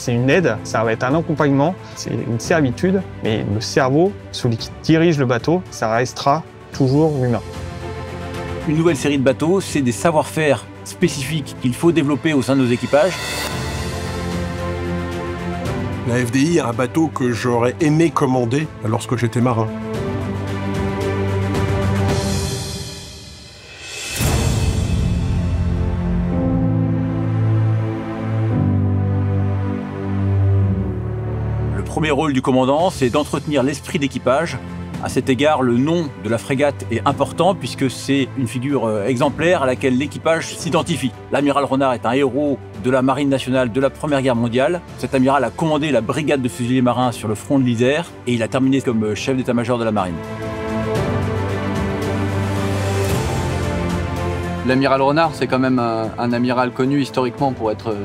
c'est une aide, ça va être un accompagnement, c'est une servitude, mais le cerveau, celui qui dirige le bateau, ça restera toujours l'humain. Une nouvelle série de bateaux, c'est des savoir-faire spécifiques qu'il faut développer au sein de nos équipages. La FDI est un bateau que j'aurais aimé commander lorsque j'étais marin. Le premier rôle du commandant, c'est d'entretenir l'esprit d'équipage. À cet égard, le nom de la frégate est important puisque c'est une figure exemplaire à laquelle l'équipage s'identifie. L'amiral Renard est un héros de la marine nationale de la Première Guerre mondiale. Cet amiral a commandé la brigade de fusiliers marins sur le front de l'Isère et il a terminé comme chef d'état-major de la marine. L'amiral Renard, c'est quand même un amiral connu historiquement pour être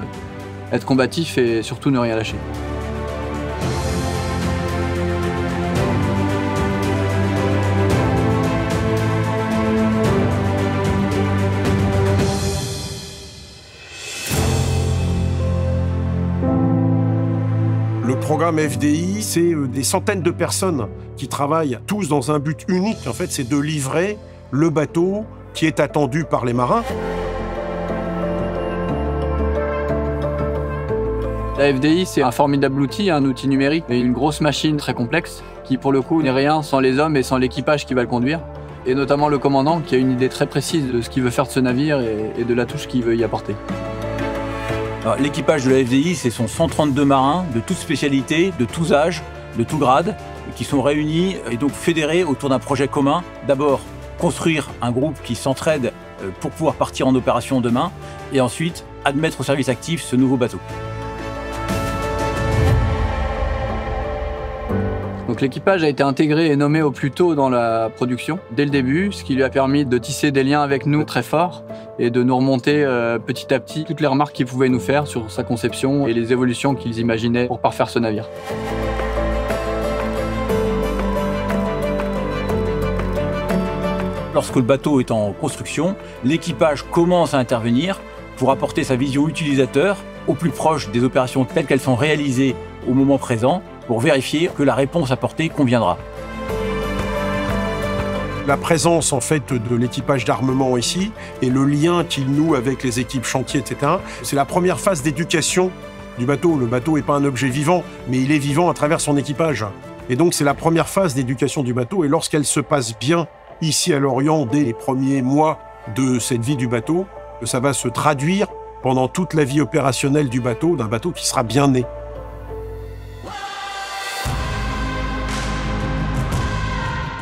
combatif et surtout ne rien lâcher. Le programme FDI, c'est des centaines de personnes qui travaillent tous dans un but unique. En fait, c'est de livrer le bateau qui est attendu par les marins. La FDI, c'est un formidable outil, un outil numérique, et une grosse machine très complexe qui, pour le coup, n'est rien sans les hommes et sans l'équipage qui va le conduire. Et notamment le commandant qui a une idée très précise de ce qu'il veut faire de ce navire et de la touche qu'il veut y apporter. L'équipage de la FDI, ce sont 132 marins de toutes spécialités, de tous âges, de tous grades, qui sont réunis et donc fédérés autour d'un projet commun. D'abord, construire un groupe qui s'entraide pour pouvoir partir en opération demain, et ensuite, admettre au service actif ce nouveau bateau. Donc l'équipage a été intégré et nommé au plus tôt dans la production, dès le début, ce qui lui a permis de tisser des liens avec nous très forts et de nous remonter petit à petit toutes les remarques qu'ils pouvaient nous faire sur sa conception et les évolutions qu'ils imaginaient pour parfaire ce navire. Lorsque le bateau est en construction, l'équipage commence à intervenir pour apporter sa vision utilisateur au plus proche des opérations telles qu'elles sont réalisées au moment présent, pour vérifier que la réponse apportée conviendra. La présence en fait de l'équipage d'armement ici et le lien qu'il noue avec les équipes chantiers, etc. C'est la première phase d'éducation du bateau. Le bateau n'est pas un objet vivant, mais il est vivant à travers son équipage. Et donc c'est la première phase d'éducation du bateau. Et lorsqu'elle se passe bien ici à Lorient, dès les premiers mois de cette vie du bateau, ça va se traduire pendant toute la vie opérationnelle du bateau, d'un bateau qui sera bien né.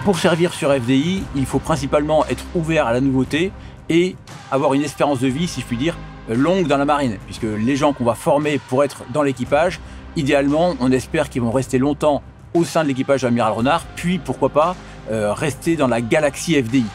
Pour servir sur FDI, il faut principalement être ouvert à la nouveauté et avoir une espérance de vie, si je puis dire, longue dans la marine. Puisque les gens qu'on va former pour être dans l'équipage, idéalement, on espère qu'ils vont rester longtemps au sein de l'équipage de l'amiral Renard, puis pourquoi pas rester dans la galaxie FDI.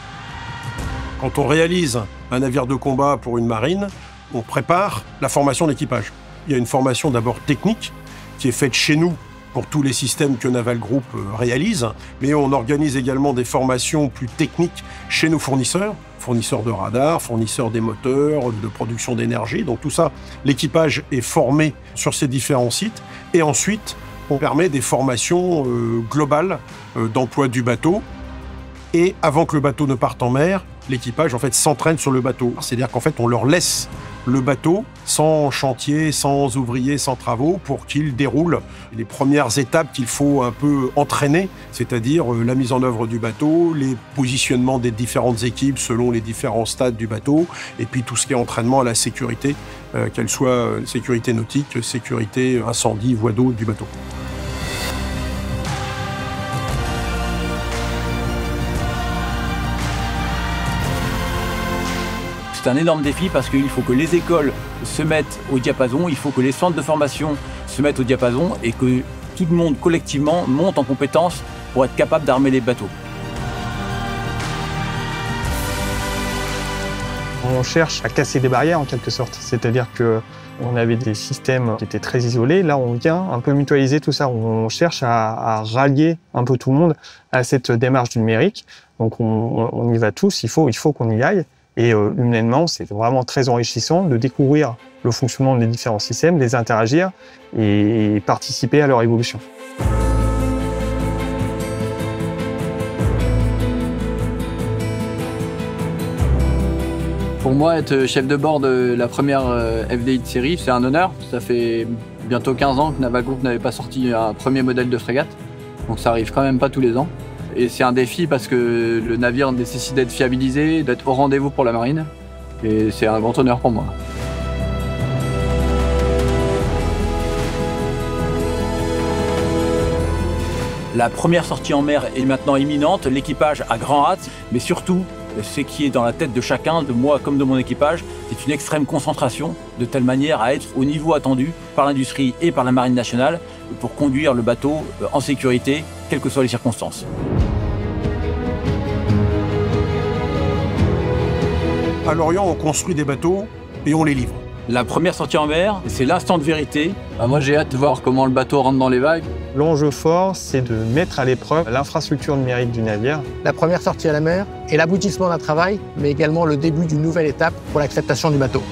Quand on réalise un navire de combat pour une marine, on prépare la formation de l'équipage. Il y a une formation d'abord technique qui est faite chez nous pour tous les systèmes que Naval Group réalise, mais on organise également des formations plus techniques chez nos fournisseurs de radars, fournisseurs des moteurs, de production d'énergie. Donc tout ça, l'équipage est formé sur ces différents sites. Et ensuite, on permet des formations globales d'emploi du bateau. Et avant que le bateau ne parte en mer, l'équipage en fait s'entraîne sur le bateau. C'est-à-dire qu'en fait, on leur laisse le bateau sans chantier, sans ouvriers, sans travaux, pour qu'il déroule les premières étapes qu'il faut un peu entraîner, c'est-à-dire la mise en œuvre du bateau, les positionnements des différentes équipes selon les différents stades du bateau, et puis tout ce qui est entraînement à la sécurité, qu'elle soit sécurité nautique, sécurité incendie, voie d'eau du bateau. C'est un énorme défi parce qu'il faut que les écoles se mettent au diapason, il faut que les centres de formation se mettent au diapason et que tout le monde collectivement monte en compétences pour être capable d'armer les bateaux. On cherche à casser des barrières en quelque sorte, c'est-à-dire qu'on avait des systèmes qui étaient très isolés, là on vient un peu mutualiser tout ça, on cherche à rallier un peu tout le monde à cette démarche du numérique, donc on y va tous, il faut qu'on y aille. Et humainement, c'est vraiment très enrichissant de découvrir le fonctionnement des différents systèmes, les interagir et participer à leur évolution. Pour moi, être chef de bord de la première FDI de série, c'est un honneur. Ça fait bientôt 15 ans que Naval Group n'avait pas sorti un premier modèle de frégate. Donc ça arrive quand même pas tous les ans. Et c'est un défi parce que le navire nécessite d'être fiabilisé, d'être au rendez-vous pour la marine. Et c'est un grand honneur pour moi. La première sortie en mer est maintenant imminente, l'équipage a grand hâte, mais surtout, ce qui est dans la tête de chacun, de moi comme de mon équipage, c'est une extrême concentration, de telle manière à être au niveau attendu par l'industrie et par la Marine nationale pour conduire le bateau en sécurité, quelles que soient les circonstances. À Lorient, on construit des bateaux et on les livre. La première sortie en mer, c'est l'instant de vérité. Moi, j'ai hâte de voir comment le bateau rentre dans les vagues. L'enjeu fort, c'est de mettre à l'épreuve l'infrastructure numérique du navire. La première sortie à la mer est l'aboutissement d'un travail, mais également le début d'une nouvelle étape pour l'acceptation du bateau.